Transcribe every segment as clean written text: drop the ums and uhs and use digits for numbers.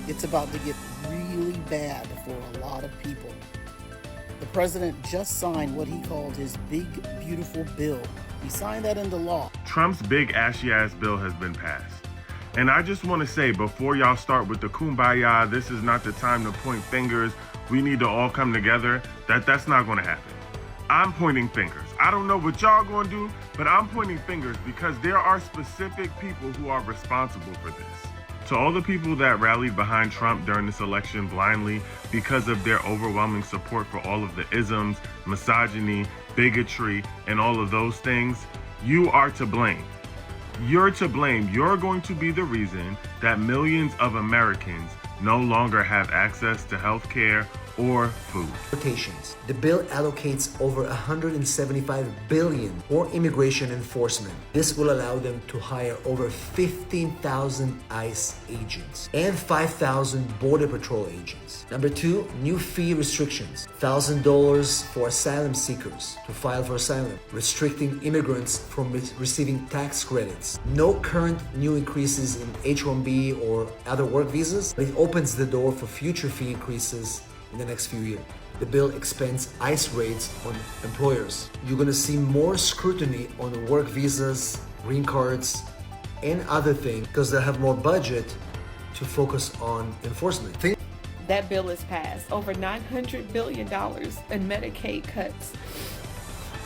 It's about to get really bad for a lot of people. The president just signed what he called his big, beautiful bill. He signed that into law. Trump's big ashy-ass bill has been passed. And I just want to say, before y'all start with the kumbaya, this is not the time to point fingers, we need to all come together, that's not going to happen. I'm pointing fingers. I don't know what y'all going to do, but I'm pointing fingers because there are specific people who are responsible for this. To all the people that rallied behind Trump during this election blindly because of their overwhelming support for all of the isms, misogyny, bigotry, and all of those things, you are to blame. You're to blame. You're going to be the reason that millions of Americans no longer have access to health care or food. The bill allocates over $175 billion for immigration enforcement. This will allow them to hire over 15,000 ICE agents and 5,000 Border Patrol agents. Number two, new fee restrictions. $1,000 for asylum seekers to file for asylum, restricting immigrants from receiving tax credits. No current new increases in H-1B or other work visas, but it opens the door for future fee increases in the next few years. The bill expands ICE raids on employers. You're going to see more scrutiny on work visas, green cards, and other things because they have more budget to focus on enforcement. That bill is passed. Over $900 billion in Medicaid cuts.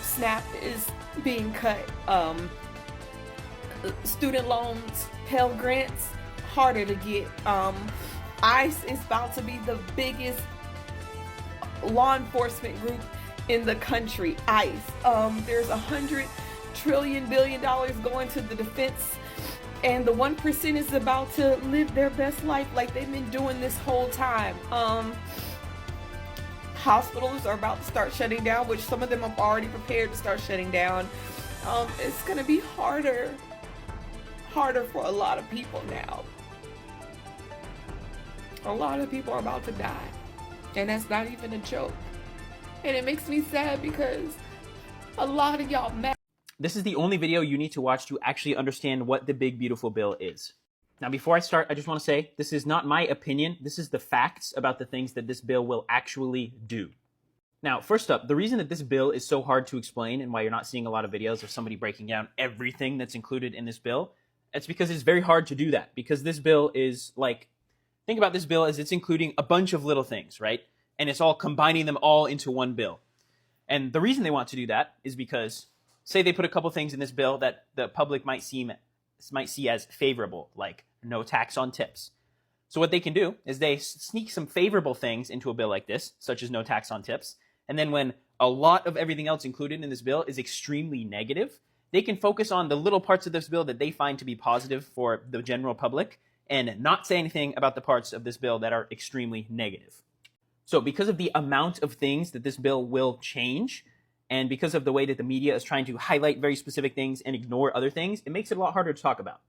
SNAP is being cut. Student loans, Pell Grants, harder to get. ICE is about to be the biggest law enforcement group in the country. ICE. There's $100 billion going to the defense, and the 1% is about to live their best life like they've been doing this whole time. Hospitals are about to start shutting down, which some of them have already prepared to start shutting down. It's gonna be harder for a lot of people now. A lot of people are about to die. And that's not even a joke. And it makes me sad because a lot of y'all mad. This is the only video you need to watch to actually understand what the big beautiful bill is. Now, before I start, I just want to say this is not my opinion. This is the facts about the things that this bill will actually do. Now, first up, the reason that this bill is so hard to explain and why you're not seeing a lot of videos of somebody breaking down everything that's included in this bill, it's because it's very hard to do that. Because this bill is like, think about this bill as it's including a bunch of little things, right? And it's all combining them all into one bill. And the reason they want to do that is because, say they put a couple things in this bill that the public might see as favorable, like no tax on tips. So what they can do is they sneak some favorable things into a bill like this, such as no tax on tips. And then when a lot of everything else included in this bill is extremely negative, they can focus on the little parts of this bill that they find to be positive for the general public and not say anything about the parts of this bill that are extremely negative. So because of the amount of things that this bill will change, and because of the way that the media is trying to highlight very specific things and ignore other things, it makes it a lot harder to talk about.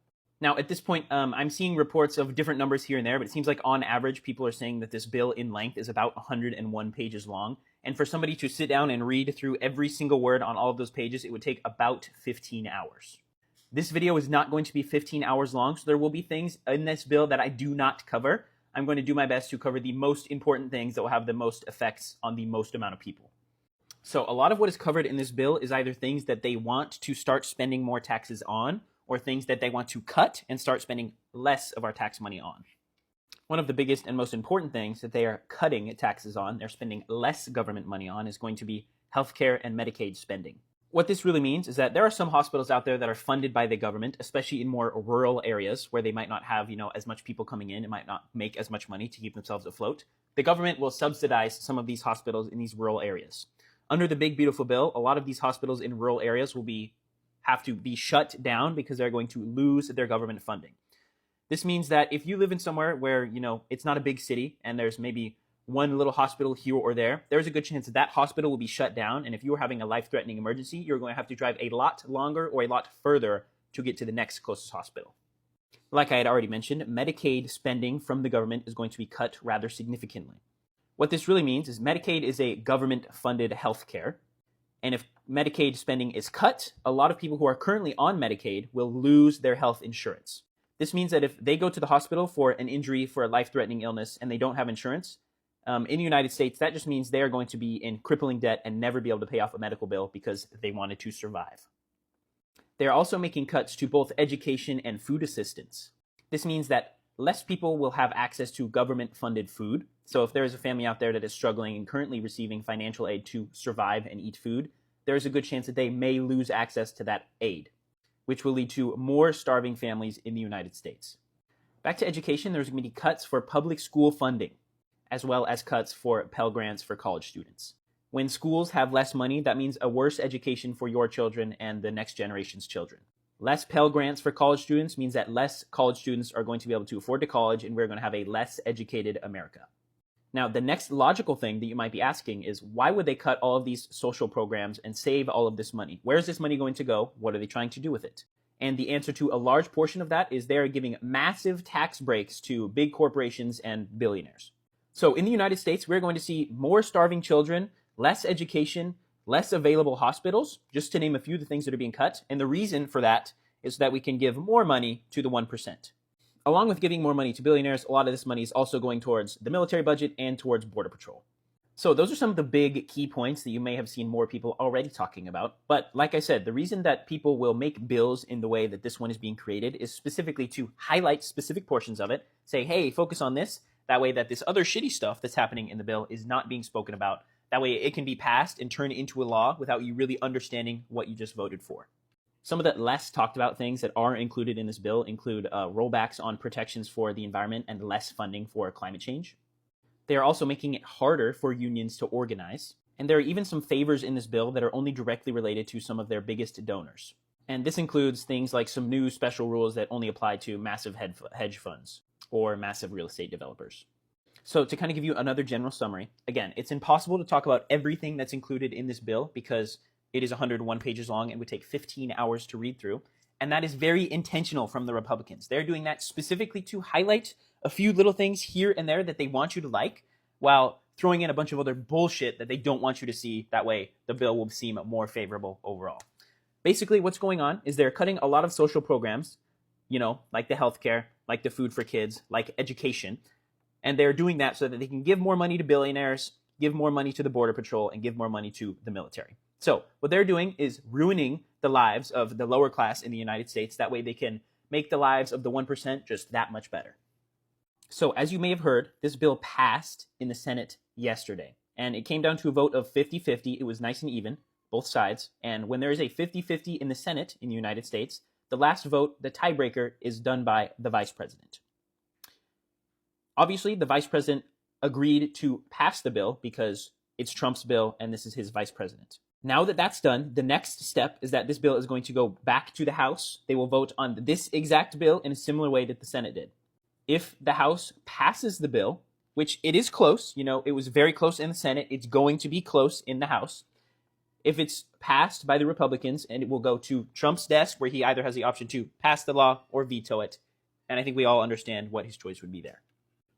Now, at this point, I'm seeing reports of different numbers here and there, but it seems like on average, people are saying that this bill in length is about 101 pages long. And for somebody to sit down and read through every single word on all of those pages, it would take about 15 hours. This video is not going to be 15 hours long, so there will be things in this bill that I do not cover. I'm going to do my best to cover the most important things that will have the most effects on the most amount of people. So a lot of what is covered in this bill is either things that they want to start spending more taxes on, or things that they want to cut and start spending less of our tax money on. One of the biggest and most important things that they are cutting taxes on, they're spending less government money on, is going to be healthcare and Medicaid spending. What this really means is that there are some hospitals out there that are funded by the government, especially in more rural areas where they might not have, as much people coming in and might not make as much money to keep themselves afloat. The government will subsidize some of these hospitals in these rural areas. Under the big beautiful bill, a lot of these hospitals in rural areas will have to be shut down because they're going to lose their government funding. This means that if you live in somewhere where, it's not a big city and there's maybe one little hospital here or there, there's a good chance that hospital will be shut down. And if you are having a life-threatening emergency, you're going to have to drive a lot longer or a lot further to get to the next closest hospital. Like I had already mentioned, Medicaid spending from the government is going to be cut rather significantly. What this really means is Medicaid is a government-funded health care. And if Medicaid spending is cut, a lot of people who are currently on Medicaid will lose their health insurance. This means that if they go to the hospital for an injury, for a life-threatening illness, and they don't have insurance, in the United States, that just means they are going to be in crippling debt and never be able to pay off a medical bill because they wanted to survive. They are also making cuts to both education and food assistance. This means that less people will have access to government-funded food. So if there is a family out there that is struggling and currently receiving financial aid to survive and eat food, there is a good chance that they may lose access to that aid, which will lead to more starving families in the United States. Back to education, there's going to be cuts for public school funding, as well as cuts for Pell Grants for college students. When schools have less money, that means a worse education for your children and the next generation's children. Less Pell Grants for college students means that less college students are going to be able to afford to college, and we're going to have a less educated America. Now, the next logical thing that you might be asking is, why would they cut all of these social programs and save all of this money? Where is this money going to go? What are they trying to do with it? And the answer to a large portion of that is they are giving massive tax breaks to big corporations and billionaires. So in the United States, we're going to see more starving children, less education, less available hospitals, just to name a few of the things that are being cut. And the reason for that is that we can give more money to the 1%. Along with giving more money to billionaires, a lot of this money is also going towards the military budget and towards Border Patrol. So those are some of the big key points that you may have seen more people already talking about. But like I said, the reason that people will make bills in the way that this one is being created is specifically to highlight specific portions of it, say, hey, focus on this. That way that this other shitty stuff that's happening in the bill is not being spoken about. That way it can be passed and turned into a law without you really understanding what you just voted for. Some of the less talked about things that are included in this bill include rollbacks on protections for the environment and less funding for climate change. They are also making it harder for unions to organize. And there are even some favors in this bill that are only directly related to some of their biggest donors. And this includes things like some new special rules that only apply to massive hedge funds or massive real estate developers. So to kind of give you another general summary, again, it's impossible to talk about everything that's included in this bill because it is 101 pages long and would take 15 hours to read through. And that is very intentional from the Republicans. They're doing that specifically to highlight a few little things here and there that they want you to like, while throwing in a bunch of other bullshit that they don't want you to see. That way the bill will seem more favorable overall. Basically, what's going on is they're cutting a lot of social programs, like the healthcare, like the food for kids, like education. And they're doing that so that they can give more money to billionaires, give more money to the Border Patrol, and give more money to the military. So what they're doing is ruining the lives of the lower class in the United States. That way they can make the lives of the 1% just that much better. So as you may have heard, this bill passed in the Senate yesterday. And it came down to a vote of 50-50. It was nice and even, both sides. And when there is a 50-50 in the Senate in the United States, the last vote, the tiebreaker, is done by the vice president. Obviously, the vice president agreed to pass the bill because it's Trump's bill and this is his vice president. Now that that's done, the next step is that this bill is going to go back to the House. They will vote on this exact bill in a similar way that the Senate did. If the House passes the bill, which it is close, it was very close in the Senate, it's going to be close in the House. If it's passed by the Republicans, and it will go to Trump's desk, where he either has the option to pass the law or veto it. And I think we all understand what his choice would be there.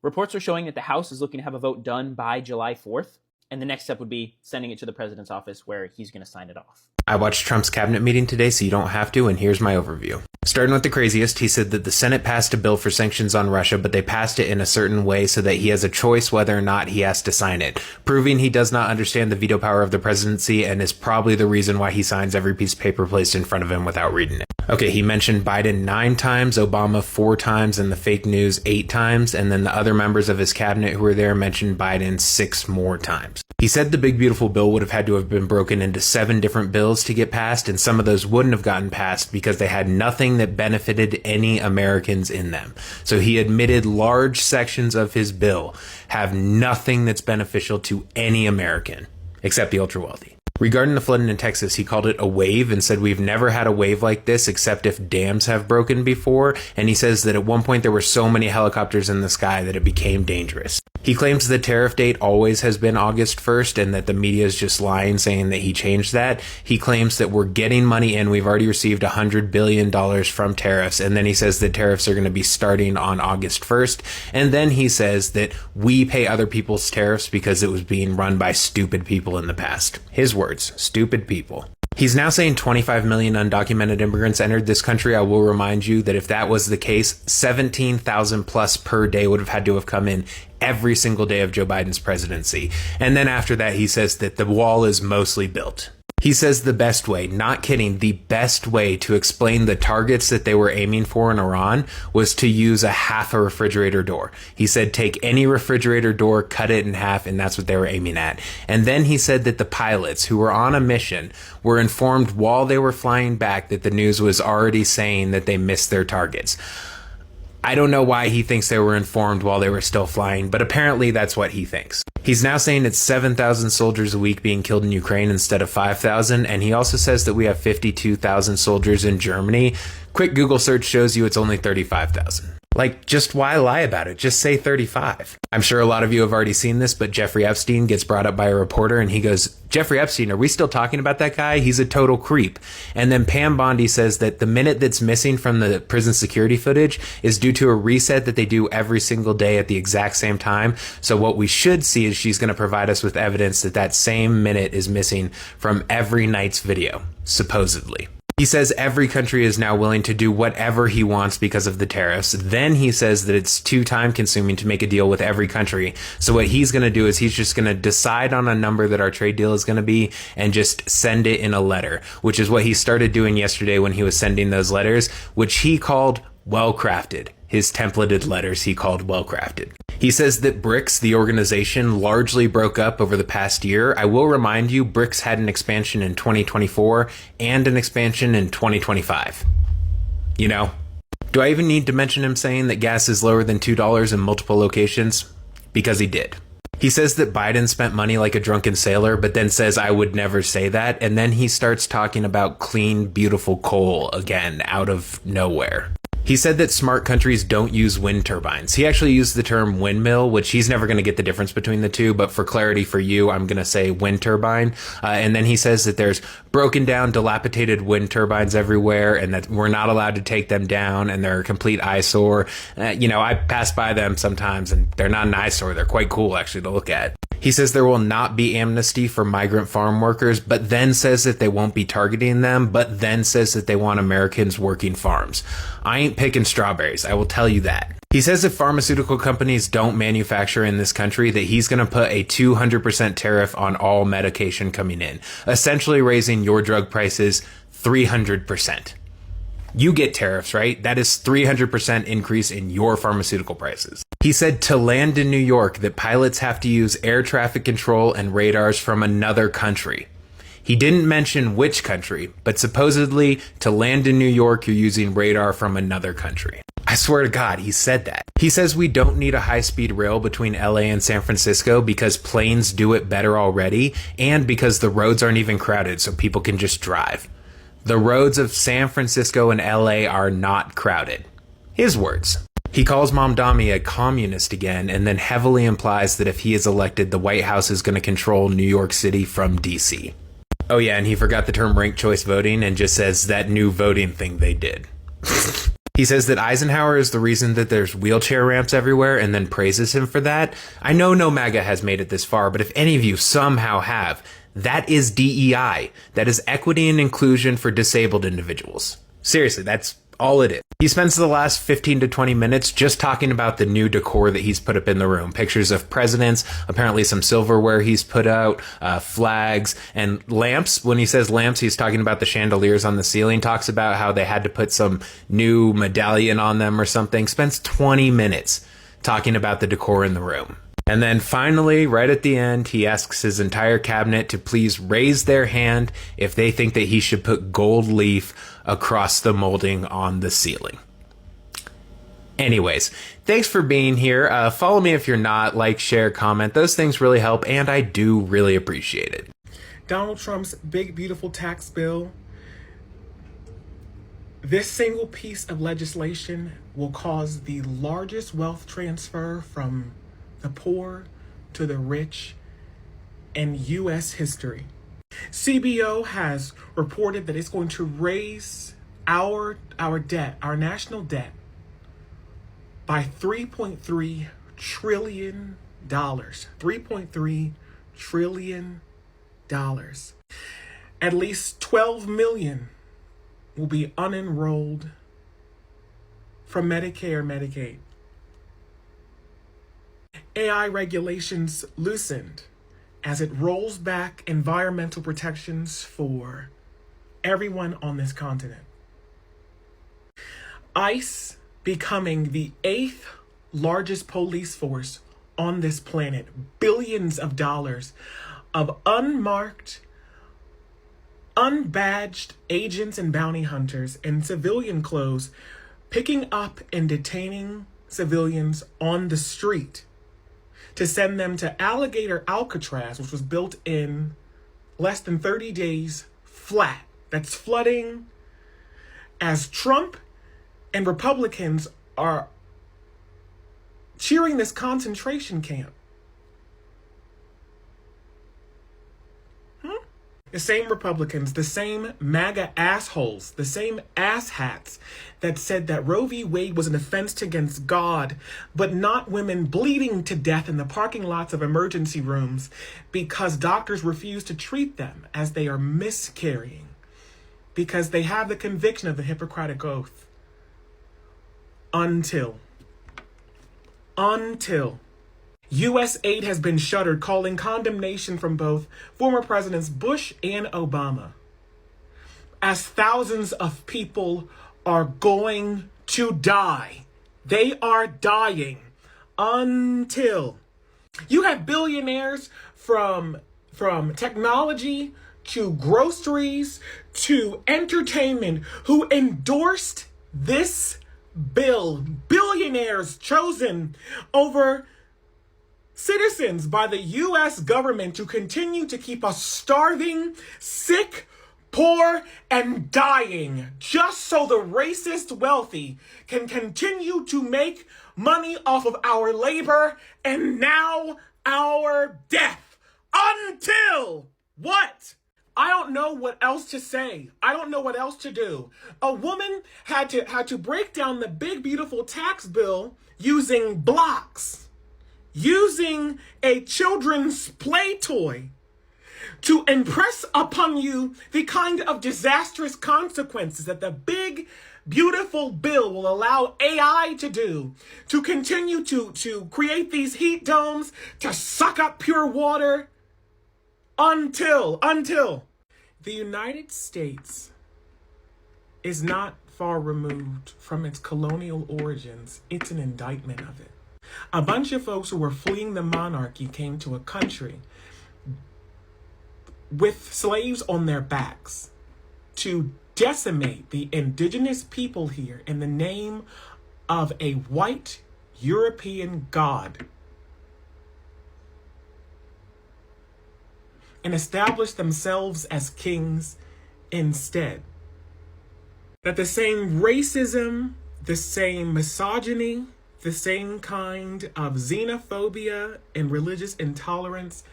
Reports are showing that the House is looking to have a vote done by July 4th. And the next step would be sending it to the president's office where he's going to sign it off. I watched Trump's cabinet meeting today, so you don't have to, and here's my overview. Starting with the craziest, he said that the Senate passed a bill for sanctions on Russia, but they passed it in a certain way so that he has a choice whether or not he has to sign it, proving he does not understand the veto power of the presidency and is probably the reason why he signs every piece of paper placed in front of him without reading it. Okay, he mentioned Biden 9 times, Obama 4 times, and the fake news 8 times, and then the other members of his cabinet who were there mentioned Biden 6 more times. He said the big beautiful bill would have had to have been broken into 7 different bills to get passed, and some of those wouldn't have gotten passed because they had nothing that benefited any Americans in them. So he admitted large sections of his bill have nothing that's beneficial to any American, except the ultra wealthy. Regarding the flooding in Texas, he called it a wave and said we've never had a wave like this except if dams have broken before, and he says that at one point there were so many helicopters in the sky that it became dangerous. He claims the tariff date always has been August 1st and that the media is just lying saying that he changed that. He claims that we're getting money in. We've already received $100 billion from tariffs. And then he says that tariffs are going to be starting on August 1st. And then he says that we pay other people's tariffs because it was being run by stupid people in the past. His words, stupid people. He's now saying 25 million undocumented immigrants entered this country. I will remind you that if that was the case, 17,000 plus per day would have had to have come in every single day of Joe Biden's presidency. And then after that, he says that the wall is mostly built. He says the best way, not kidding, the best way to explain the targets that they were aiming for in Iran was to use a half a refrigerator door. He said, take any refrigerator door, cut it in half, and that's what they were aiming at. And then he said that the pilots who were on a mission were informed while they were flying back that the news was already saying that they missed their targets. I don't know why he thinks they were informed while they were still flying, but apparently that's what he thinks. He's now saying it's 7,000 soldiers a week being killed in Ukraine instead of 5,000, and he also says that we have 52,000 soldiers in Germany. Quick Google search shows you it's only 35,000. Like, just why lie about it? Just say 35. I'm sure a lot of you have already seen this, but Jeffrey Epstein gets brought up by a reporter and he goes, Jeffrey Epstein, are we still talking about that guy? He's a total creep. And then Pam Bondi says that the minute that's missing from the prison security footage is due to a reset that they do every single day at the exact same time. So what we should see is she's going to provide us with evidence that that same minute is missing from every night's video, supposedly. He says every country is now willing to do whatever he wants because of the tariffs. Then he says that it's too time consuming to make a deal with every country. So what he's going to do is he's just going to decide on a number that our trade deal is going to be and just send it in a letter, which is what he started doing yesterday when he was sending those letters, which he called well-crafted. His templated letters he called well-crafted. He says that BRICS, the organization, largely broke up over the past year. I will remind you, BRICS had an expansion in 2024 and an expansion in 2025. You know, do I even need to mention him saying that gas is lower than $2 in multiple locations? Because he did. He says that Biden spent money like a drunken sailor, but then says, I would never say that. And then he starts talking about clean, beautiful coal again out of nowhere. He said that smart countries don't use wind turbines. He actually used the term windmill, which he's never going to get the difference between the two, but for clarity for you, I'm going to say wind turbine. And then he says that there's broken down, dilapidated wind turbines everywhere and that we're not allowed to take them down and they're a complete eyesore. I pass by them sometimes and they're not an eyesore. They're quite cool, actually, to look at. He says there will not be amnesty for migrant farm workers, but then says that they won't be targeting them, but then says that they want Americans working farms. I ain't picking strawberries, I will tell you that. He says if pharmaceutical companies don't manufacture in this country, that he's going to put a 200% tariff on all medication coming in, essentially raising your drug prices 300%. You get tariffs, right? That is 300% increase in your pharmaceutical prices. He said to land in New York that pilots have to use air traffic control and radars from another country. He didn't mention which country, but supposedly to land in New York, you're using radar from another country. I swear to God, he said that. He says we don't need a high-speed rail between LA and San Francisco because planes do it better already and because the roads aren't even crowded so people can just drive. The roads of San Francisco and LA are not crowded. His words. He calls Mamdani a communist again and then heavily implies that if he is elected, the White House is going to control New York City from DC. Oh yeah, and he forgot the term ranked choice voting and just says that new voting thing they did. He says that Eisenhower is the reason that there's wheelchair ramps everywhere and then praises him for that. I know no MAGA has made it this far, but if any of you somehow have, that is DEI. That is equity and inclusion for disabled individuals. Seriously, that's all it is. He spends the last 15 to 20 minutes just talking about the new decor that he's put up in the room. Pictures of presidents, apparently some silverware he's put out, flags, and lamps. When he says lamps, he's talking about the chandeliers on the ceiling, talks about how they had to put some new medallion on them or something. Spends 20 minutes talking about the decor in the room. And then finally, right at the end, he asks his entire cabinet to please raise their hand if they think that he should put gold leaf across the molding on the ceiling. Anyways, thanks for being here. Follow me if you're not, like, share, comment. Those things really help, and I do really appreciate it. Donald Trump's big, beautiful tax bill. This single piece of legislation will cause the largest wealth transfer from the poor to the rich in U.S. history. CBO has reported that it's going to raise our debt, our national debt, by $3.3 trillion. $3.3 trillion. At least 12 million will be unenrolled from Medicare, Medicaid. AI regulations loosened as it rolls back environmental protections for everyone on this continent. ICE becoming the 8th largest police force on this planet. Billions of dollars of unmarked, unbadged agents and bounty hunters in civilian clothes picking up and detaining civilians on the street to send them to Alligator Alcatraz, which was built in less than 30 days flat. That's flooding as Trump and Republicans are cheering this concentration camp. The same Republicans, the same MAGA assholes, the same asshats that said that Roe v. Wade was an offense against God, but not women bleeding to death in the parking lots of emergency rooms because doctors refuse to treat them as they are miscarrying because they have the conviction of the Hippocratic Oath. Until U.S. aid has been shuttered, calling condemnation from both former Presidents Bush and Obama, as thousands of people are going to die. They are dying until you have billionaires from technology to groceries to entertainment who endorsed this bill. Billionaires chosen over citizens by the U.S. government to continue to keep us starving, sick, poor, and dying, just so the racist wealthy can continue to make money off of our labor and now our death. Until what? I don't know what else to say. I don't know what else to do. A woman had to break down the big, beautiful tax bill using blocks, using a children's play toy to impress upon you the kind of disastrous consequences that the big, beautiful bill will allow AI to do, to continue to create these heat domes, to suck up pure water, until the United States is not far removed from its colonial origins. It's an indictment of it. A bunch of folks who were fleeing the monarchy came to a country with slaves on their backs to decimate the indigenous people here in the name of a white European god, and establish themselves as kings instead. That the same racism, the same misogyny, the same kind of xenophobia and religious intolerance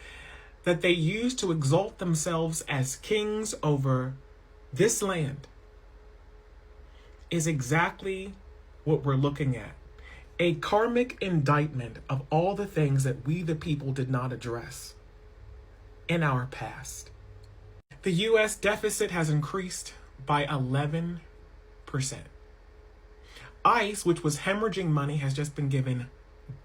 that they use to exalt themselves as kings over this land is exactly what we're looking at. A karmic indictment of all the things that we the people did not address in our past. The U.S. deficit has increased by 11%. ICE, which was hemorrhaging money, has just been given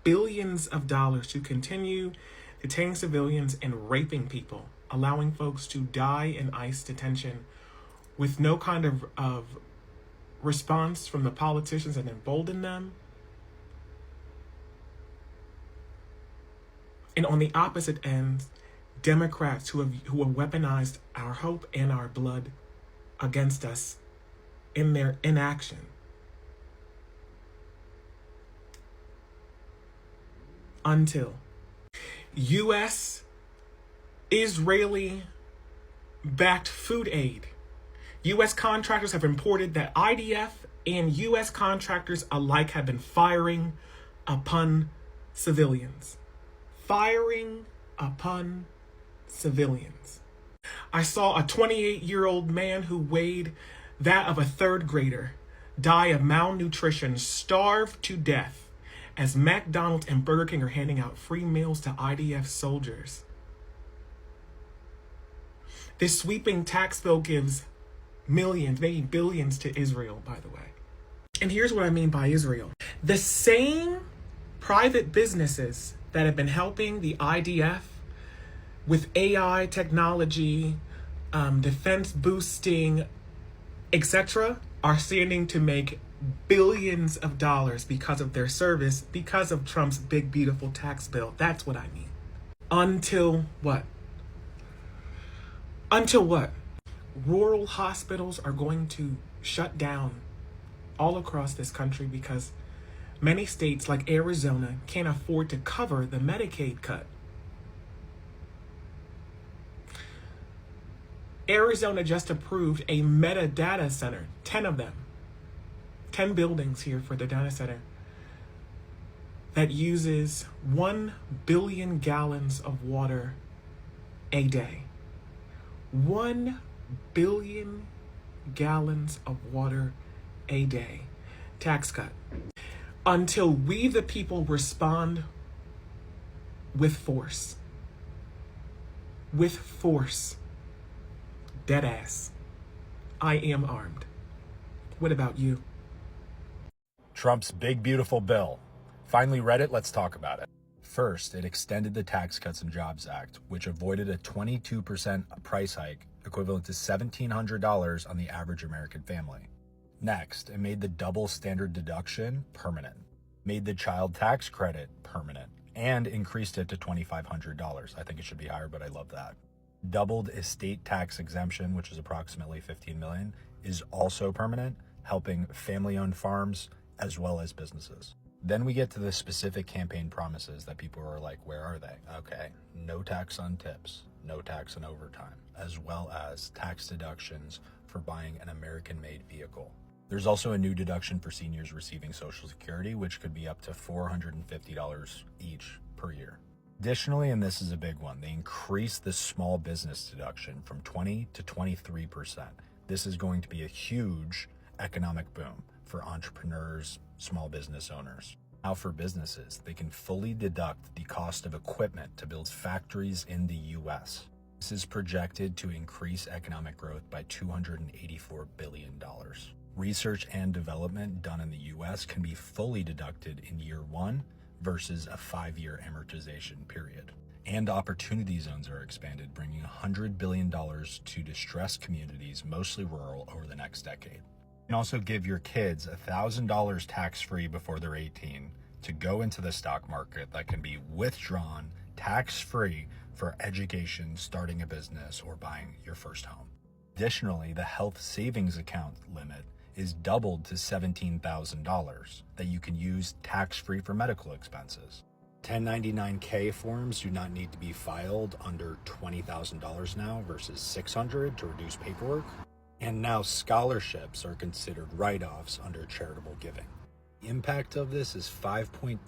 billions of dollars to continue detaining civilians and raping people, allowing folks to die in ICE detention with no kind of response from the politicians that embolden them. And on the opposite end, Democrats who have weaponized our hope and our blood against us in their inaction. Until U.S. Israeli-backed food aid. U.S. contractors have reported that IDF and U.S. contractors alike have been firing upon civilians. Firing upon civilians. I saw a 28-year-old man who weighed that of a third grader die of malnutrition, starved to death, as McDonald's and Burger King are handing out free meals to IDF soldiers. This sweeping tax bill gives millions, maybe billions to Israel, by the way. And here's what I mean by Israel. The same private businesses that have been helping the IDF with AI technology, defense boosting, etc., are standing to make billions of dollars because of their service, because of Trump's big, beautiful tax bill. That's what I mean. Until what? Until what? Rural hospitals are going to shut down all across this country because many states like Arizona can't afford to cover the Medicaid cut. Arizona just approved a meta data center, 10 of them, 10 buildings here for the data center, that uses 1 billion gallons of water a day. 1 billion gallons of water a day. Tax cut. Until we, the people, respond with force. With force. Deadass. I am armed. What about you? Trump's big, beautiful bill. Finally read it, let's talk about it. First, it extended the Tax Cuts and Jobs Act, which avoided a 22% price hike, equivalent to $1,700 on the average American family. Next, it made the double standard deduction permanent, made the child tax credit permanent, and increased it to $2,500. I think it should be higher, but I love that. Doubled estate tax exemption, which is approximately $15 million, is also permanent, helping family-owned farms as well as businesses. Then we get to the specific campaign promises that people are like, where are they? Okay, no tax on tips, no tax on overtime, as well as tax deductions for buying an American-made vehicle. There's also a new deduction for seniors receiving Social Security, which could be up to $450 each per year. Additionally, and this is a big one, they increased the small business deduction from 20 to 23%. This is going to be a huge economic boom for entrepreneurs, small business owners. Now for businesses, they can fully deduct the cost of equipment to build factories in the US. This is projected to increase economic growth by $284 billion. Research and development done in the US can be fully deducted in year 1 versus a 5-year amortization period. And opportunity zones are expanded, bringing $100 billion to distressed communities, mostly rural, over the next decade. You can also give your kids $1,000 tax-free before they're 18 to go into the stock market that can be withdrawn tax-free for education, starting a business, or buying your first home. Additionally, the health savings account limit is doubled to $17,000 that you can use tax-free for medical expenses. 1099-K forms do not need to be filed under $20,000 now versus $600 to reduce paperwork. And now scholarships are considered write-offs under charitable giving. The impact of this is 5.2%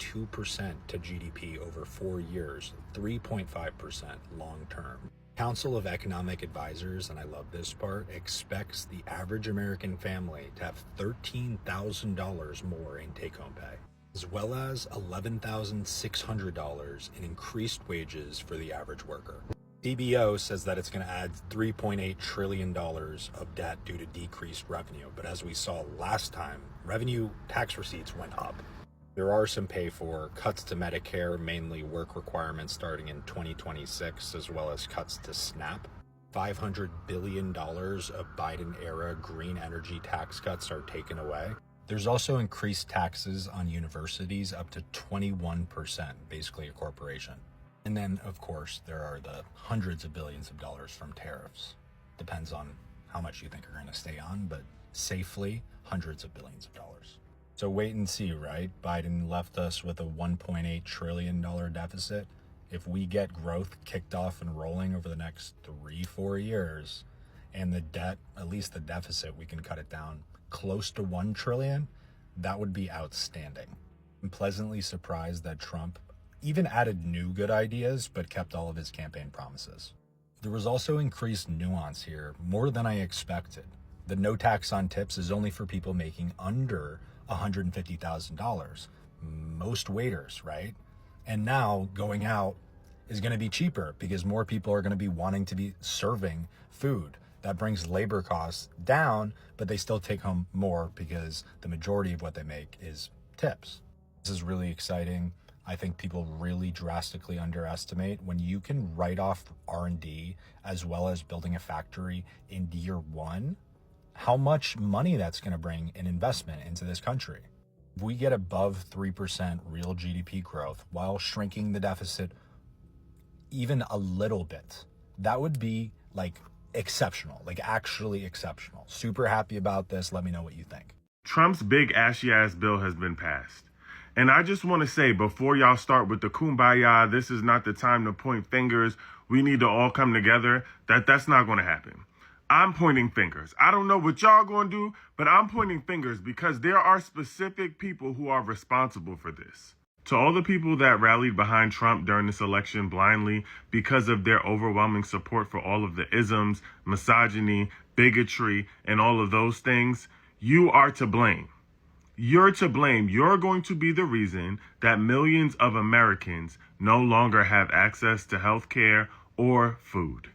to GDP over 4 years, 3.5% long-term. Council of Economic Advisors, and I love this part, expects the average American family to have $13,000 more in take-home pay, as well as $11,600 in increased wages for the average worker. CBO says that it's going to add $3.8 trillion of debt due to decreased revenue. But as we saw last time, revenue tax receipts went up. There are some pay for cuts to Medicare, mainly work requirements starting in 2026, as well as cuts to SNAP. $500 billion of Biden-era green energy tax cuts are taken away. There's also increased taxes on universities up to 21%, basically a corporation. And then, of course, there are the hundreds of billions of dollars from tariffs. Depends on how much you think are going to stay on, but safely, hundreds of billions of dollars. So wait and see, right? Biden left us with a $1.8 trillion deficit. If we get growth kicked off and rolling over the next 3-4 years, and the debt, at least the deficit, we can cut it down close to $1 trillion, that would be outstanding. I'm pleasantly surprised that Trump even added new good ideas, but kept all of his campaign promises. There was also increased nuance here, more than I expected. The no tax on tips is only for people making under $150,000. Most waiters, right? And now going out is going to be cheaper because more people are going to be wanting to be serving food. That brings labor costs down, but they still take home more because the majority of what they make is tips. This is really exciting. I think people really drastically underestimate when you can write off R&D as well as building a factory in year one, how much money that's going to bring in investment into this country. If we get above 3% real GDP growth while shrinking the deficit even a little bit, that would be like exceptional, like actually exceptional. Super happy about this. Let me know what you think. Trump's big ashy ass bill has been passed. And I just want to say, before y'all start with the kumbaya, this is not the time to point fingers, we need to all come together, that's not going to happen. I'm pointing fingers. I don't know what y'all going to do, but I'm pointing fingers because there are specific people who are responsible for this. To all the people that rallied behind Trump during this election blindly because of their overwhelming support for all of the isms, misogyny, bigotry, and all of those things, you are to blame. You're to blame. You're going to be the reason that millions of Americans no longer have access to health care or food.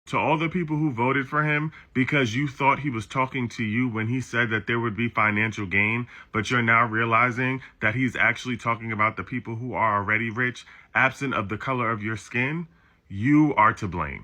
To all the people who voted for him because you thought he was talking to you when he said that there would be financial gain, but you're now realizing that he's actually talking about the people who are already rich, absent of the color of your skin, you are to blame.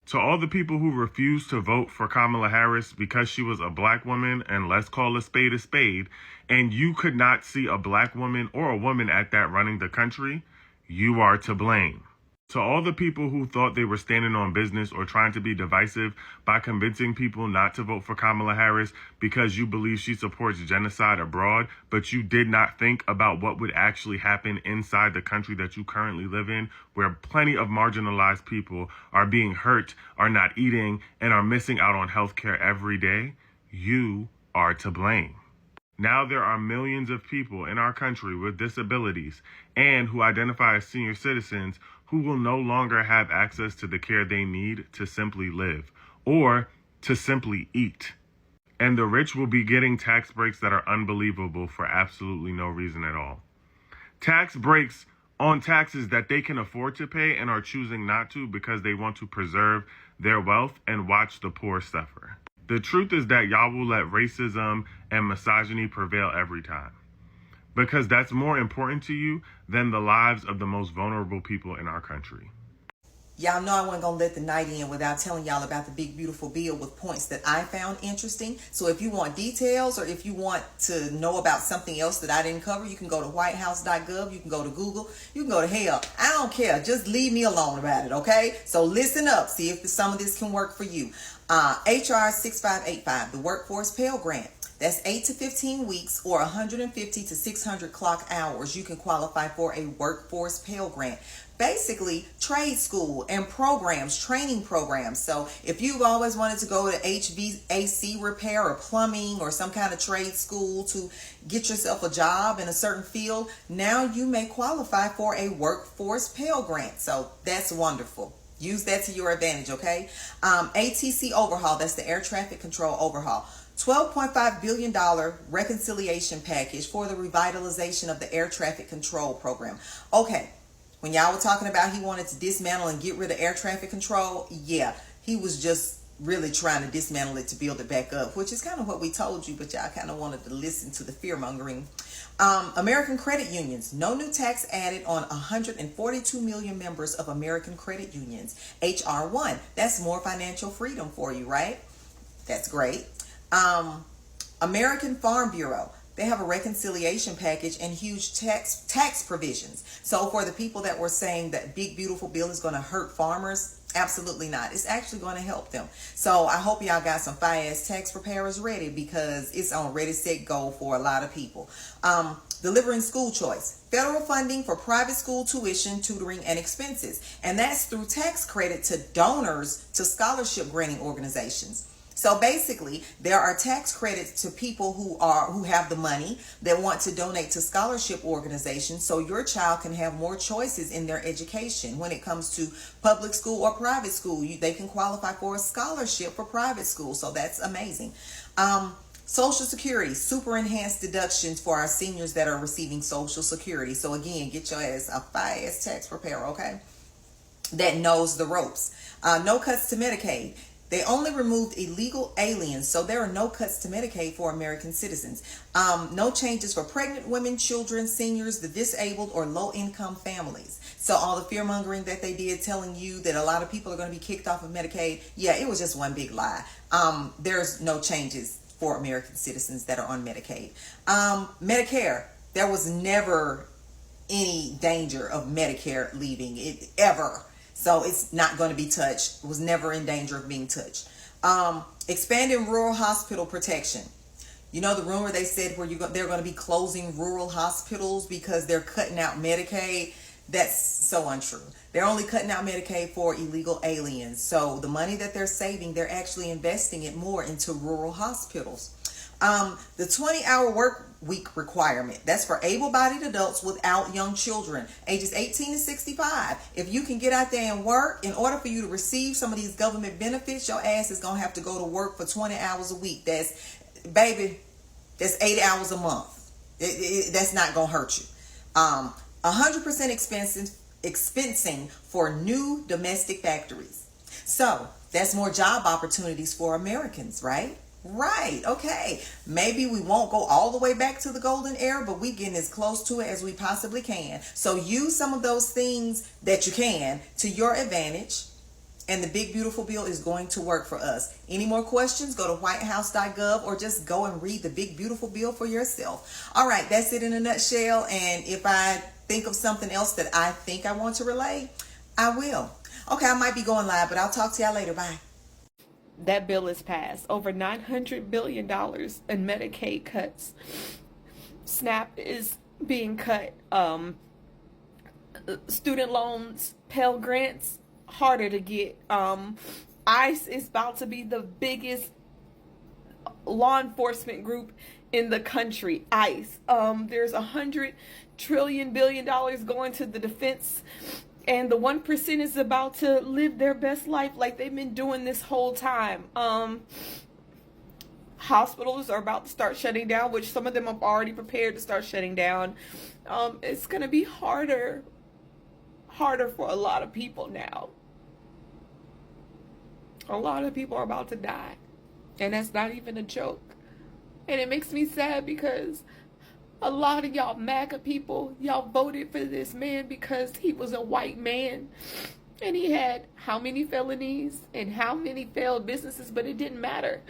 To all the people who refused to vote for Kamala Harris because she was a black woman, and let's call a spade, and you could not see a black woman or a woman at that running the country, you are to blame. To all the people who thought they were standing on business or trying to be divisive by convincing people not to vote for Kamala Harris because you believe she supports genocide abroad, but you did not think about what would actually happen inside the country that you currently live in, where plenty of marginalized people are being hurt, are not eating, and are missing out on health care every day, you are to blame. Now there are millions of people in our country with disabilities and who identify as senior citizens who will no longer have access to the care they need to simply live or to simply eat. And the rich will be getting tax breaks that are unbelievable for absolutely no reason at all. Tax breaks on taxes that they can afford to pay and are choosing not to because they want to preserve their wealth and watch the poor suffer. The truth is that y'all will let racism and misogyny prevail every time, because that's more important to you than the lives of the most vulnerable people in our country. Y'all know I wasn't going to let the night end without telling y'all about the big, beautiful bill with points that I found interesting. So if you want details or if you want to know about something else that I didn't cover, you can go to whitehouse.gov, you can go to Google, you can go to hell. I don't care. Just leave me alone about it, okay? So listen up. See if some of this can work for you. HR 6585, the Workforce Pell Grant. That's 8 to 15 weeks or 150 to 600 clock hours. You can qualify for a Workforce Pell Grant. Basically, trade school and programs, training programs. So if you've always wanted to go to HVAC repair or plumbing or some kind of trade school to get yourself a job in a certain field, now you may qualify for a Workforce Pell Grant. So that's wonderful. Use that to your advantage, okay? ATC overhaul, that's the air traffic control overhaul. $12.5 billion reconciliation package for the revitalization of the air traffic control program. Okay, when y'all were talking about he wanted to dismantle and get rid of air traffic control, yeah, he was just really trying to dismantle it to build it back up, which is kind of what we told you, but y'all kind of wanted to listen to the fear mongering. American credit unions, no new tax added on 142 million members of American credit unions. HR 1, that's more financial freedom for you, right? That's great. American Farm Bureau, they have a reconciliation package and huge tax provisions. So for the people that were saying that big beautiful bill is going to hurt farmers, absolutely not. It's actually going to help them. So I hope y'all got some fire-ass tax preparers ready because it's on ready, set, go for a lot of people. Delivering school choice, federal funding for private school tuition, tutoring, and expenses. And that's through tax credit to donors to scholarship granting organizations. So basically, there are tax credits to people who have the money that want to donate to scholarship organizations, so your child can have more choices in their education. When it comes to public school or private school, they can qualify for a scholarship for private school. So that's amazing. Social Security, super enhanced deductions for our seniors that are receiving Social Security. So again, get your ass a fire-ass tax preparer, okay? that knows the ropes. No cuts to Medicaid. They only removed illegal aliens, so there are no cuts to Medicaid for American citizens. No changes for pregnant women, children, seniors, the disabled, or low-income families. So all the fear-mongering that they did telling you that a lot of people are going to be kicked off of Medicaid, yeah, it was just one big lie. There's no changes for American citizens that are on Medicaid. Medicare, there was never any danger of Medicare leaving it ever. So it's not going to be touched. It was never in danger of being touched. Expanding rural hospital protection. You know the rumor they said where they're going to be closing rural hospitals because they're cutting out Medicaid? That's so untrue. They're only cutting out Medicaid for illegal aliens. So the money that they're saving, they're actually investing it more into rural hospitals. The 20-hour work week requirement. That's for able-bodied adults without young children, ages 18 to 65. If you can get out there and work, in order for you to receive some of these government benefits, your ass is going to have to go to work for 20 hours a week. That's 80 hours a month. That's not going to hurt you. 100% expensing for new domestic factories. So that's more job opportunities for Americans, right? Right. Okay. Maybe we won't go all the way back to the golden era, but we getting as close to it as we possibly can. So use some of those things that you can to your advantage. And the big beautiful bill is going to work for us. Any more questions? Go to whitehouse.gov or just go and read the big beautiful bill for yourself. All right. That's it in a nutshell. And if I think of something else that I think I want to relay, I will. Okay. I might be going live, but I'll talk to y'all later. Bye. That bill is passed. Over $900 billion in Medicaid cuts. SNAP is being cut. Student loans, Pell Grants, harder to get. ICE is about to be the biggest law enforcement group in the country. ICE. There's $100 trillion going to the defense. And the 1% is about to live their best life like they've been doing this whole time. Hospitals are about to start shutting down, which some of them have already prepared to start shutting down. It's going to be harder for a lot of people now. A lot of people are about to die. And that's not even a joke. And it makes me sad because a lot of y'all MAGA people, y'all voted for this man because he was a white man. And he had how many felonies and how many failed businesses, but it didn't matter.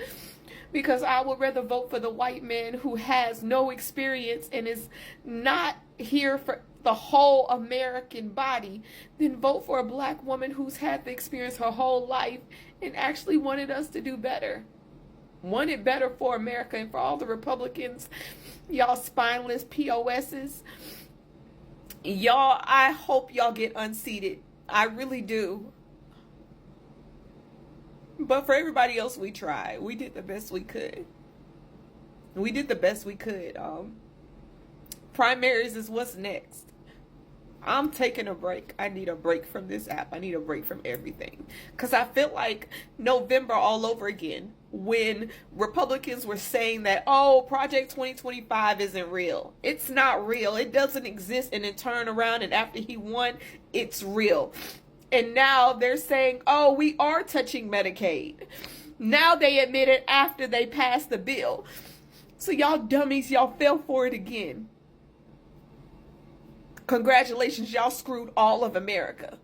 Because I would rather vote for the white man who has no experience and is not here for the whole American body than vote for a black woman who's had the experience her whole life and actually wanted us to do better. Wanted better for America. And for all the Republicans, y'all spineless POSs, y'all, I hope y'all get unseated. I really do. But for everybody else, we tried. We did the best we could. Primaries is what's next. I'm taking a break. I need a break from this app. I need a break from everything. Because I feel like November all over again when Republicans were saying that, oh, Project 2025 isn't real. It's not real. It doesn't exist. And then turn around and after he won, it's real. And now they're saying, oh, we are touching Medicaid. Now they admit it after they passed the bill. So y'all dummies, y'all fell for it again. Congratulations, y'all screwed all of America.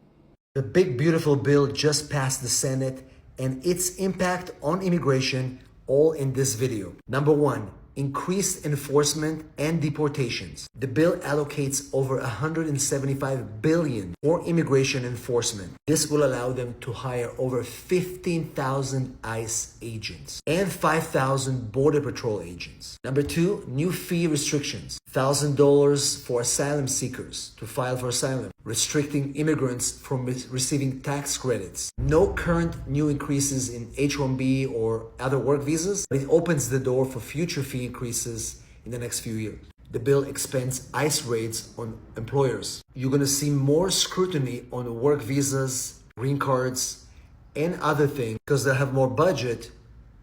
The big beautiful bill just passed the Senate and its impact on immigration all in this video. Number one, increased enforcement and deportations. The bill allocates over $175 billion for immigration enforcement. This will allow them to hire over 15,000 ICE agents and 5,000 Border Patrol agents. Number two, new fee restrictions. $1,000 for asylum seekers to file for asylum, restricting immigrants from receiving tax credits. No current new increases in H-1B or other work visas, but it opens the door for future fee increases in the next few years. The bill expands ICE raids on employers. You're going to see more scrutiny on work visas, green cards, and other things because they'll have more budget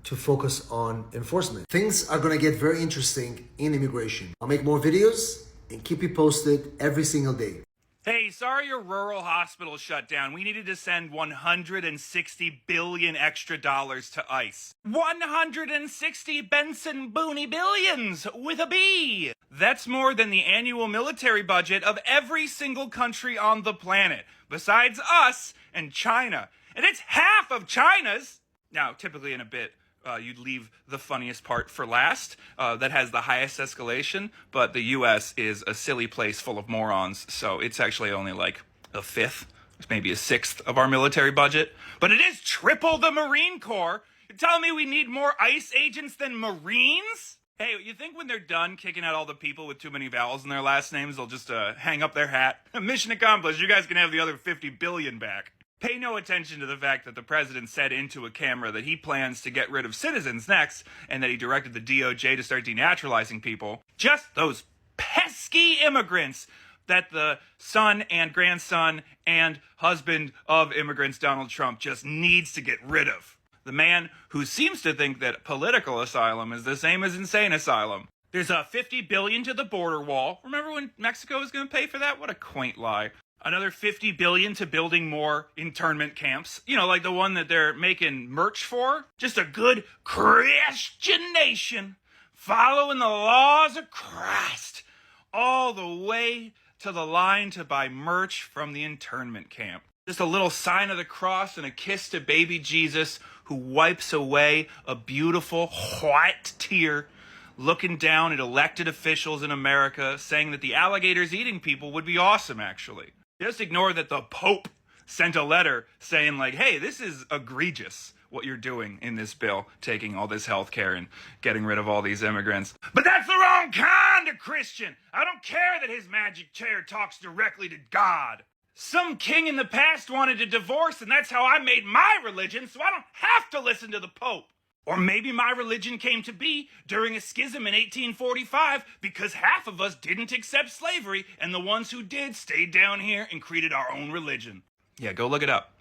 to focus on enforcement. Things are going to get very interesting in immigration. I'll make more videos and keep you posted every single day. Hey, sorry your rural hospital shut down. We needed to send 160 billion extra dollars to ICE. 160 Benson Booney billions with a B. That's more than the annual military budget of every single country on the planet, besides us and China. And it's half of China's. Now, typically in a bit, you'd leave the funniest part for last. That has the highest escalation, but the U.S. is a silly place full of morons, so it's actually only like a fifth, maybe a sixth of our military budget. But it is triple the Marine Corps. You're telling me we need more ICE agents than Marines? Hey, you think when they're done kicking out all the people with too many vowels in their last names, they'll just hang up their hat? Mission accomplished. You guys can have the other 50 billion back. Pay no attention to the fact that the president said into a camera that he plans to get rid of citizens next, and that he directed the DOJ to start denaturalizing people. Just those pesky immigrants that the son and grandson and husband of immigrants Donald Trump just needs to get rid of. The man who seems to think that political asylum is the same as insane asylum. There's a $50 billion to the border wall. Remember when Mexico was going to pay for that? What a quaint lie. Another $50 billion to building more internment camps. You know, like the one that they're making merch for. Just a good Christian nation following the laws of Christ all the way to the line to buy merch from the internment camp. Just a little sign of the cross and a kiss to baby Jesus, who wipes away a beautiful white tear, looking down at elected officials in America, saying that the alligators eating people would be awesome, actually. Just ignore that the Pope sent a letter saying, like, hey, this is egregious what you're doing in this bill, taking all this health care and getting rid of all these immigrants. But that's the wrong kind of Christian. I don't care that his magic chair talks directly to God. Some king in the past wanted a divorce, and that's how I made my religion, so I don't have to listen to the Pope. Or maybe my religion came to be during a schism in 1845 because half of us didn't accept slavery, and the ones who did stayed down here and created our own religion. Yeah, go look it up.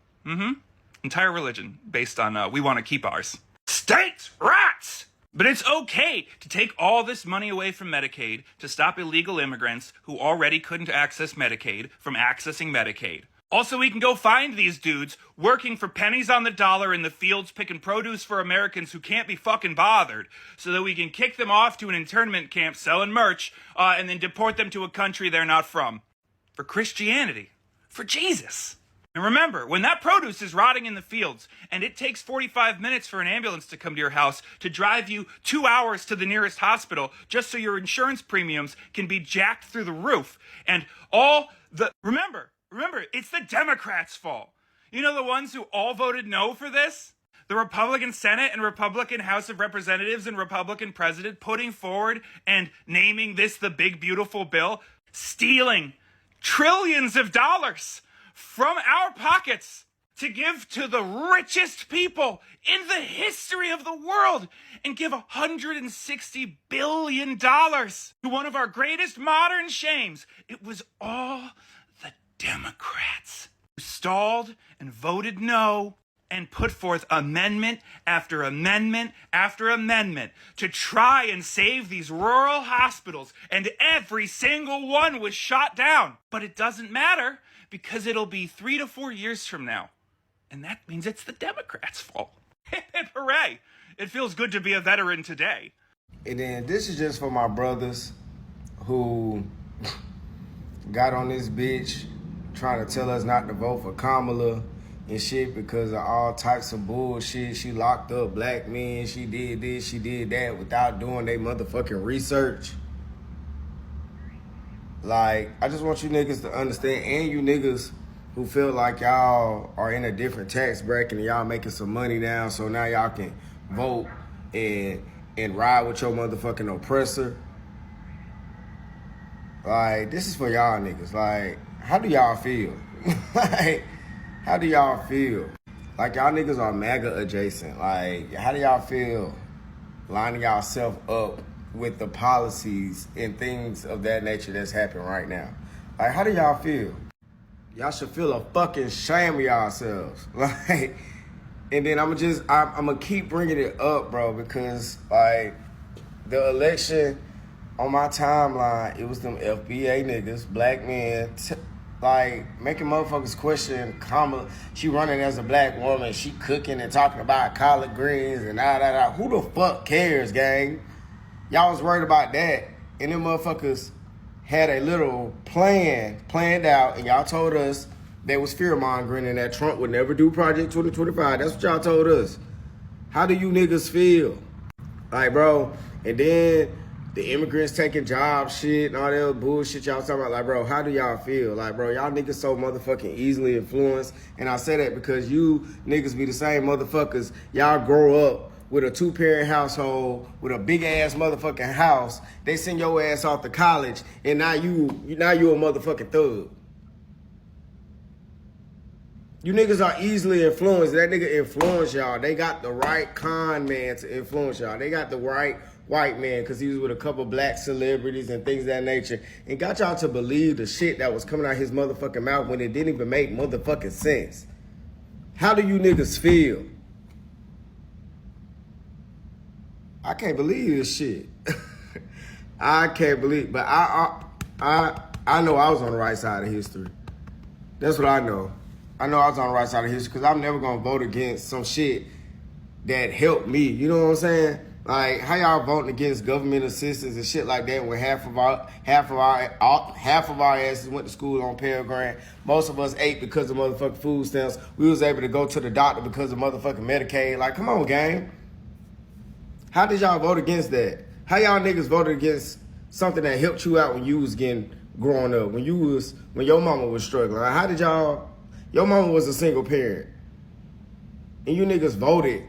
Entire religion based on we want to keep ours. States' rights! But it's okay to take all this money away from Medicaid to stop illegal immigrants who already couldn't access Medicaid from accessing Medicaid. Also, we can go find these dudes working for pennies on the dollar in the fields picking produce for Americans who can't be fucking bothered, so that we can kick them off to an internment camp selling merch, and then deport them to a country they're not from. For Christianity. For Jesus. And remember, when that produce is rotting in the fields, and it takes 45 minutes for an ambulance to come to your house to drive you 2 hours to the nearest hospital just so your insurance premiums can be jacked through the roof, and all the... Remember, it's the Democrats' fault. You know, the ones who all voted no for this? The Republican Senate and Republican House of Representatives and Republican President putting forward and naming this the big beautiful bill, stealing trillions of dollars from our pockets to give to the richest people in the history of the world, and give $160 billion to one of our greatest modern shames. It was all the Democrats who stalled and voted no and put forth amendment after amendment after amendment to try and save these rural hospitals, and every single one was shot down. But it doesn't matter, because it'll be 3 to 4 years from now, and that means it's the Democrats' fault. Hip hip hooray! It feels good to be a veteran today. And then this is just for my brothers who got on this bitch trying to tell us not to vote for Kamala and shit because of all types of bullshit. She locked up black men, she did this, she did that without doing their motherfucking research. Like, I just want you niggas to understand, and you niggas who feel like y'all are in a different tax bracket and y'all making some money now, so now y'all can vote and ride with your motherfucking oppressor. Like, this is for y'all niggas. Like, how do y'all feel? Like, how do y'all feel? Like, y'all niggas are MAGA adjacent. Like, how do y'all feel lining y'allself up with the policies and things of that nature that's happening right now? Like, how do y'all feel? Y'all should feel a fucking shame of yourselves. Like, and then I'm gonna keep bringing it up, bro, because, like, the election on my timeline, it was them FBA niggas, black men, Like, making motherfuckers question Kamala. She running as a black woman. She cooking and talking about collard greens and da. Who the fuck cares, gang? Y'all was worried about that. And them motherfuckers had a little planned out. And y'all told us they was fear-mongering and that Trump would never do Project 2025. That's what y'all told us. How do you niggas feel? Like, bro, and then the immigrants taking jobs, shit, and all that other bullshit y'all talking about. Like, bro, how do y'all feel? Like, bro, y'all niggas so motherfucking easily influenced. And I say that because you niggas be the same motherfuckers. Y'all grow up with a 2-parent household, with a big-ass motherfucking house. They send your ass off to college, and now you a motherfucking thug. You niggas are easily influenced. That nigga influenced y'all. They got the right con man to influence y'all. They got the right white man because he was with a couple black celebrities and things of that nature and got y'all to believe the shit that was coming out his motherfucking mouth when it didn't even make motherfucking sense. How do you niggas feel? I can't believe this shit. I can't believe, but I know I was on the right side of history. That's what I know. I know I was on the right side of history because I'm never gonna vote against some shit that helped me. You know what I'm saying? Like, how y'all voting against government assistance and shit like that when half of our asses went to school on Pell Grant. Most of us ate because of motherfucking food stamps. We was able to go to the doctor because of motherfucking Medicaid. Like, come on, gang. How did y'all vote against that? How y'all niggas voted against something that helped you out when you was growing up, when your mama was struggling? Like, how did your mama was a single parent, and you niggas voted.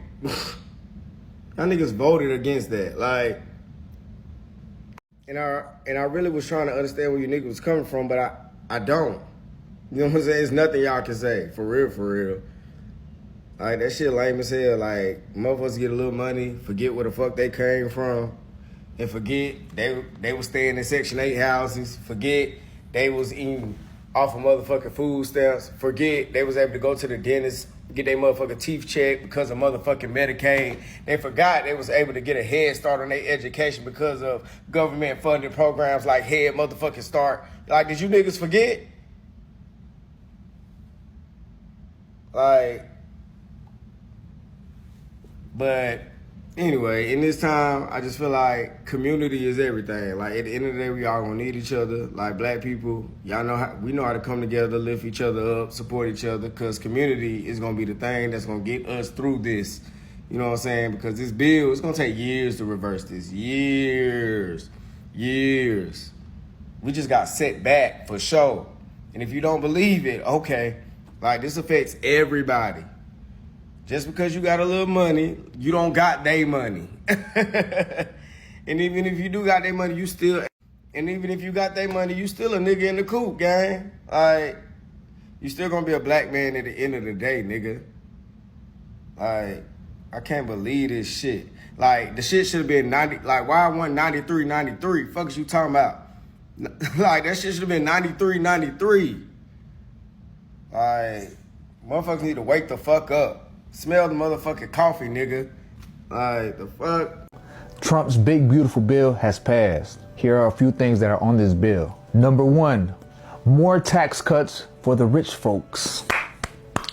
Y'all niggas voted against that. Like, and I really was trying to understand where you niggas was coming from, but I don't. You know what I'm saying? It's nothing y'all can say. For real. Like, that shit lame as hell. Like, motherfuckers get a little money, forget where the fuck they came from, and forget they was staying in Section 8 houses, forget they was eating off of motherfucking food stamps, forget they was able to go to the dentist, get their motherfucking teeth checked because of motherfucking Medicaid. They forgot they was able to get a head start on their education because of government funded programs like Head Motherfucking Start. Like, did you niggas forget? Like, but anyway, in this time, I just feel like community is everything. Like, at the end of the day, we all gonna need each other. Like, black people, y'all know we know how to come together, lift each other up, support each other, because community is gonna be the thing that's gonna get us through this. You know what I'm saying? Because this bill, it's gonna take years to reverse this. Years. We just got set back for sure. And if you don't believe it, okay. Like, this affects everybody. Just because you got a little money, you don't got they money. And even if you do got their money, you still a nigga in the coop, gang. Like, you still gonna be a black man at the end of the day, nigga. Like, I can't believe this shit. Like, the shit should have been 90, like, why I won 93. Fuck is you talking about? Like, that shit should have been 93. Like, motherfuckers need to wake the fuck up. Smell the motherfucking coffee, nigga. Like, the fuck? Trump's big, beautiful bill has passed. Here are a few things that are on this bill. Number 1, more tax cuts for the rich folks.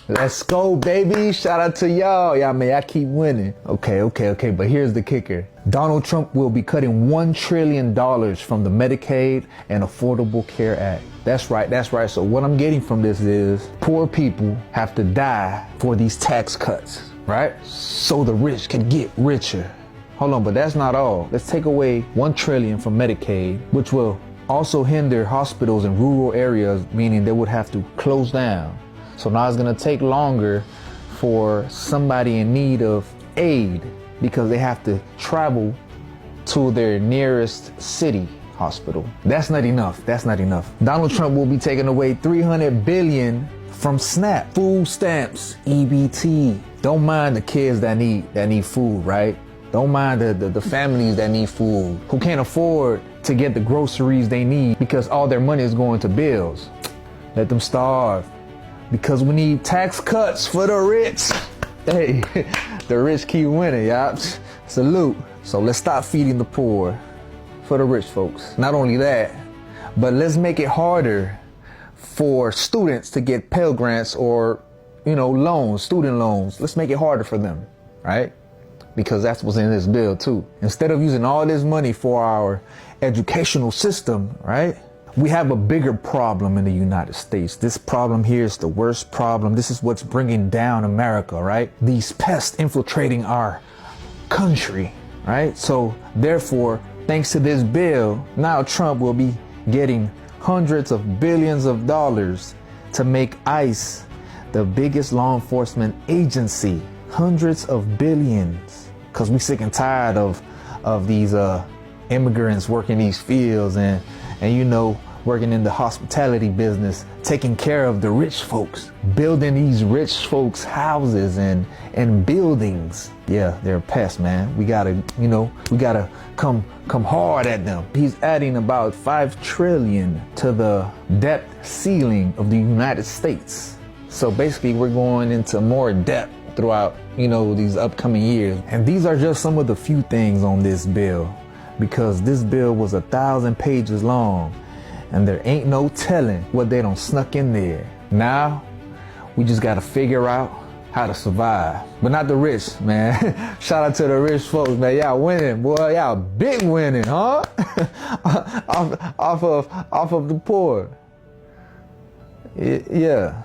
Let's go, baby. Shout out to y'all. Y'all keep winning. Okay. But here's the kicker. Donald Trump will be cutting $1 trillion from the Medicaid and Affordable Care Act. That's right. So what I'm getting from this is poor people have to die for these tax cuts, right? So the rich can get richer. Hold on, but that's not all. Let's take away $1 trillion from Medicaid, which will also hinder hospitals in rural areas, meaning they would have to close down. So now it's gonna take longer for somebody in need of aid because they have to travel to their nearest city hospital. That's not enough. Donald Trump will be taking away $300 billion from SNAP, food stamps, EBT. Don't mind the kids that need food, right? Don't mind the families that need food, who can't afford to get the groceries they need because all their money is going to bills. Let them starve. Because we need tax cuts for the rich. Hey, the rich keep winning, y'all. Salute. So let's stop feeding the poor for the rich folks. Not only that, but let's make it harder for students to get Pell Grants or, loans, student loans. Let's make it harder for them, right? Because that's what's in this bill too. Instead of using all this money for our educational system, right? We have a bigger problem in the United States. This problem here is the worst problem. This is what's bringing down America, right? These pests infiltrating our country, right? So therefore, thanks to this bill, now Trump will be getting hundreds of billions of dollars to make ICE the biggest law enforcement agency. Hundreds of billions. Because we sick and tired of these immigrants working these fields and working in the hospitality business, taking care of the rich folks, building these rich folks' houses and buildings. Yeah, they're a pest, man. We gotta come hard at them. He's adding about $5 trillion to the debt ceiling of the United States. So basically, we're going into more debt throughout, these upcoming years. And these are just some of the few things on this bill, because this bill was 1,000 pages long. And there ain't no telling what they done snuck in there. Now, we just gotta figure out how to survive. But not the rich, man. Shout out to the rich folks, man. Y'all winning, boy. Y'all big winning, huh? off of the poor. Yeah.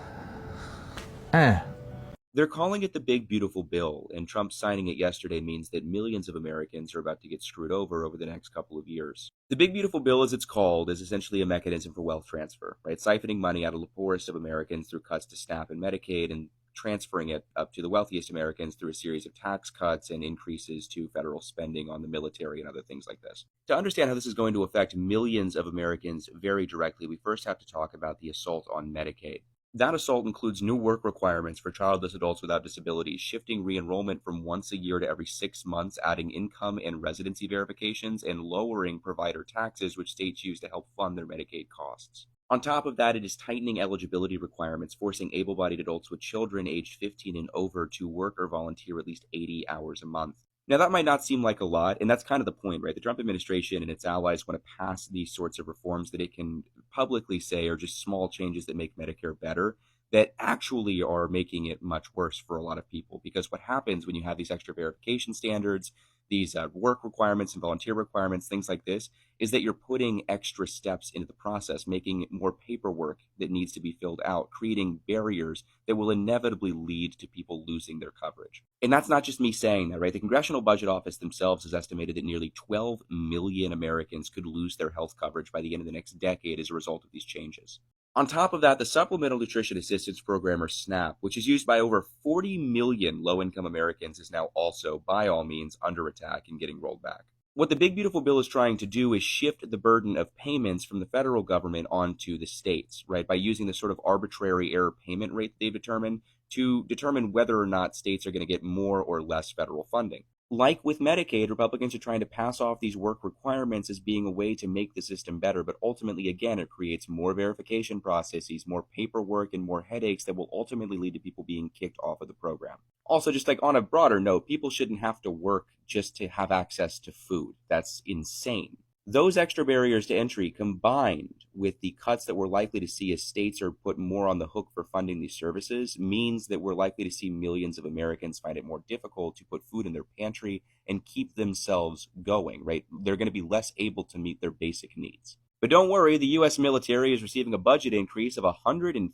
They're calling it the Big Beautiful Bill, and Trump signing it yesterday means that millions of Americans are about to get screwed over the next couple of years. The Big Beautiful Bill, as it's called, is essentially a mechanism for wealth transfer, right? Siphoning money out of the poorest of Americans through cuts to SNAP and Medicaid and transferring it up to the wealthiest Americans through a series of tax cuts and increases to federal spending on the military and other things like this. To understand how this is going to affect millions of Americans very directly, we first have to talk about the assault on Medicaid. That assault includes new work requirements for childless adults without disabilities, shifting re-enrollment from once a year to every 6 months, adding income and residency verifications, and lowering provider taxes, which states use to help fund their Medicaid costs. On top of that, it is tightening eligibility requirements, forcing able-bodied adults with children aged 15 and over to work or volunteer at least 80 hours a month. Now, that might not seem like a lot, and that's kind of the point, right? The Trump administration and its allies want to pass these sorts of reforms that it can publicly say are just small changes that make Medicare better, that actually are making it much worse for a lot of people. Because what happens when you have these extra verification standards, these work requirements and volunteer requirements, things like this, is that you're putting extra steps into the process, making more paperwork that needs to be filled out, creating barriers that will inevitably lead to people losing their coverage. And that's not just me saying that, right? The Congressional Budget Office themselves has estimated that nearly 12 million Americans could lose their health coverage by the end of the next decade as a result of these changes. On top of that, the Supplemental Nutrition Assistance Program, or SNAP, which is used by over 40 million low-income Americans, is now also, by all means, under attack and getting rolled back. What the Big Beautiful Bill is trying to do is shift the burden of payments from the federal government onto the states, right, by using the sort of arbitrary error payment rate they've determined to determine whether or not states are going to get more or less federal funding. Like with Medicaid, Republicans are trying to pass off these work requirements as being a way to make the system better, but ultimately, again, it creates more verification processes, more paperwork, and more headaches that will ultimately lead to people being kicked off of the program. Also, just like on a broader note, people shouldn't have to work just to have access to food. That's insane. Those extra barriers to entry, combined with the cuts that we're likely to see as states are put more on the hook for funding these services, means that we're likely to see millions of Americans find it more difficult to put food in their pantry and keep themselves going, right? They're going to be less able to meet their basic needs. But don't worry, the U.S. military is receiving a budget increase of $150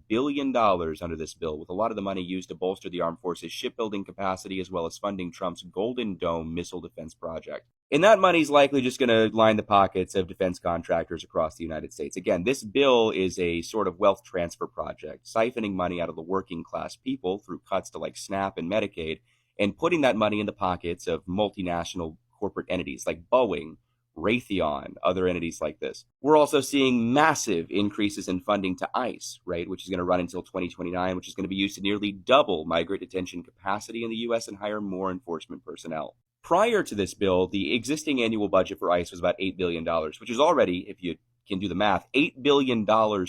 billion under this bill, with a lot of the money used to bolster the armed forces' shipbuilding capacity, as well as funding Trump's Golden Dome missile defense project. And that money's likely just going to line the pockets of defense contractors across the United States. Again, this bill is a sort of wealth transfer project, siphoning money out of the working class people through cuts to like SNAP and Medicaid, and putting that money in the pockets of multinational corporate entities like Boeing, Raytheon, other entities like this. We're also seeing massive increases in funding to ICE, right, which is going to run until 2029, which is going to be used to nearly double migrant detention capacity in the U.S. and hire more enforcement personnel. Prior to this bill, the existing annual budget for ICE was about $8 billion, which is already, if you can do the math, $8 billion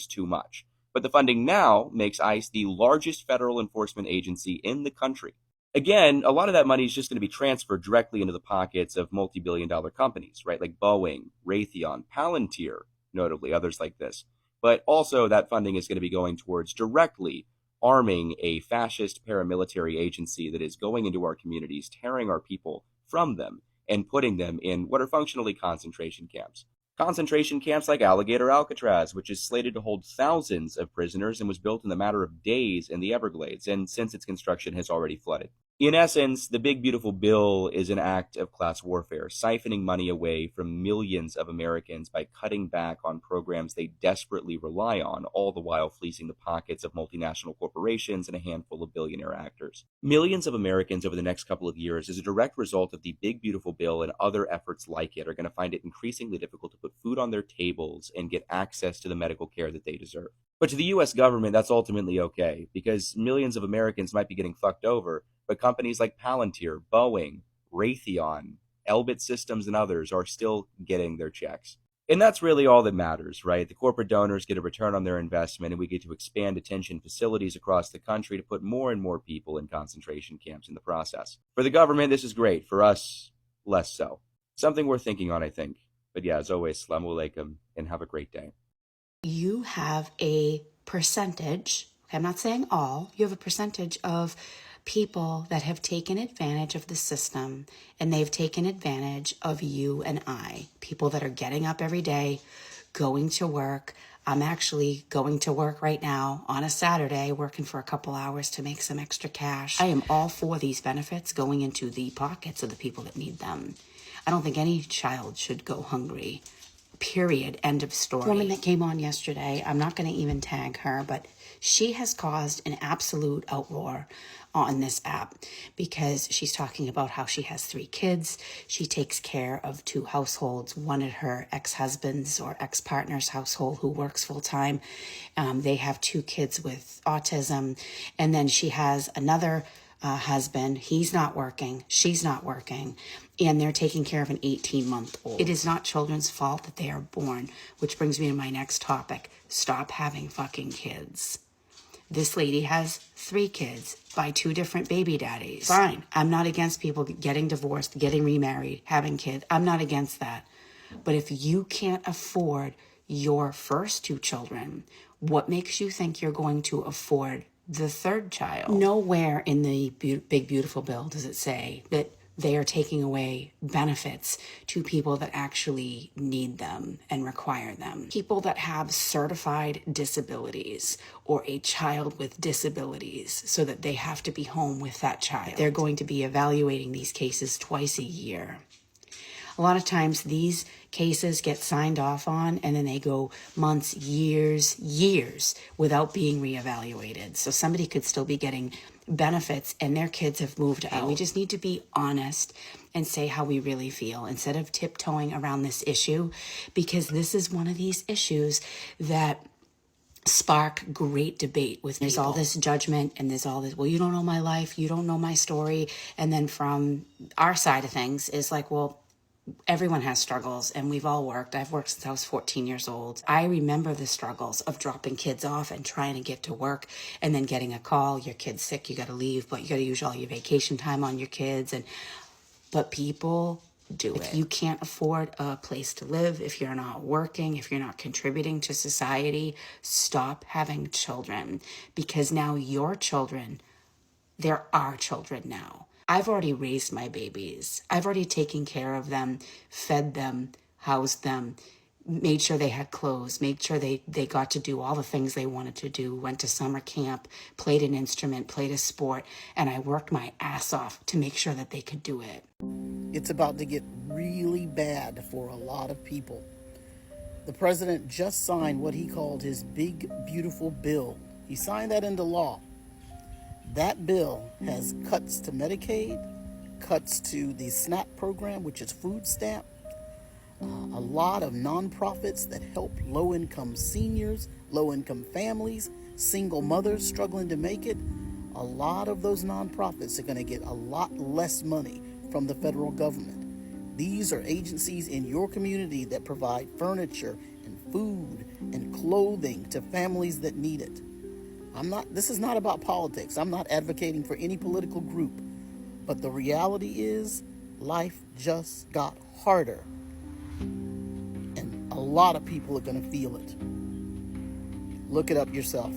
too much. But the funding now makes ICE the largest federal enforcement agency in the country. Again, a lot of that money is just going to be transferred directly into the pockets of multi-billion-dollar companies, right? Like Boeing, Raytheon, Palantir, notably, others like this. But also that funding is going to be going towards directly arming a fascist paramilitary agency that is going into our communities, tearing our people from them, and putting them in what are functionally concentration camps. Concentration camps like Alligator Alcatraz, which is slated to hold thousands of prisoners and was built in a matter of days in the Everglades, and since its construction has already flooded. In essence, the Big Beautiful Bill is an act of class warfare, siphoning money away from millions of Americans by cutting back on programs they desperately rely on, all the while fleecing the pockets of multinational corporations and a handful of billionaire actors. Millions of Americans over the next couple of years, as a direct result of the Big Beautiful Bill and other efforts like it, are going to find it increasingly difficult to put food on their tables and get access to the medical care that they deserve. But to the U.S. government, that's ultimately okay, because millions of Americans might be getting fucked over, but companies like Palantir, Boeing, Raytheon, Elbit Systems, and others are still getting their checks. And that's really all that matters, right? The corporate donors get a return on their investment, and we get to expand detention facilities across the country to put more and more people in concentration camps in the process. For the government, this is great. For us, less so. Something worth thinking on, I think. But yeah, as always, Assalamu alaikum, and have a great day. You have a percentage, I'm not saying all, you have a percentage of people that have taken advantage of the system, and they've taken advantage of you and I, people that are getting up every day, going to work. I'm actually going to work right now on a Saturday, working for a couple hours to make some extra cash. I am all for these benefits going into the pockets of the people that need them. I don't think any child should go hungry. Period. End of story. The woman that came on yesterday, I'm not going to even tag her, but she has caused an absolute outroar on this app because she's talking about how she has 3 kids. She takes care of 2 households, one at her ex-husband's or ex-partner's household who works full-time. They have 2 kids with autism. And then she has another husband. He's not working. She's not working. And they're taking care of an 18-month-old. It is not children's fault that they are born, which brings me to my next topic. Stop having fucking kids. This lady has 3 kids by 2 different baby daddies. Fine. I'm not against people getting divorced, getting remarried, having kids. I'm not against that. But if you can't afford your first 2 children, what makes you think you're going to afford the 3rd child? Nowhere in the Big Beautiful Bill does it say that they are taking away benefits to people that actually need them and require them. People that have certified disabilities or a child with disabilities so that they have to be home with that child. They're going to be evaluating these cases twice a year. A lot of times these cases get signed off on and then they go months, years without being reevaluated. So somebody could still be getting benefits and their kids have moved out. We just need to be honest and say how we really feel instead of tiptoeing around this issue, because this is one of these issues that spark great debate with there's all this judgment and there's all this, well, you don't know my life, you don't know my story. And then from our side of things is like, well, everyone has struggles and we've all worked. I've worked since I was 14 years old. I remember the struggles of dropping kids off and trying to get to work and then getting a call, your kid's sick, you got to leave, but you got to use all your vacation time on your kids. But people do it. If you can't afford a place to live, if you're not working, if you're not contributing to society, stop having children, because now your children, they're our children now. I've already raised my babies. I've already taken care of them, fed them, housed them, made sure they had clothes, made sure they got to do all the things they wanted to do, went to summer camp, played an instrument, played a sport, and I worked my ass off to make sure that they could do it. It's about to get really bad for a lot of people. The president just signed what he called his Big Beautiful Bill. He signed that into law. That bill has cuts to Medicaid, cuts to the SNAP program, which is food stamp, a lot of nonprofits that help low-income seniors, low-income families, single mothers struggling to make it. A lot of those nonprofits are going to get a lot less money from the federal government. These are agencies in your community that provide furniture and food and clothing to families that need it. This is not about politics. I'm not advocating for any political group. But the reality is, life just got harder. And a lot of people are going to feel it. Look it up yourself.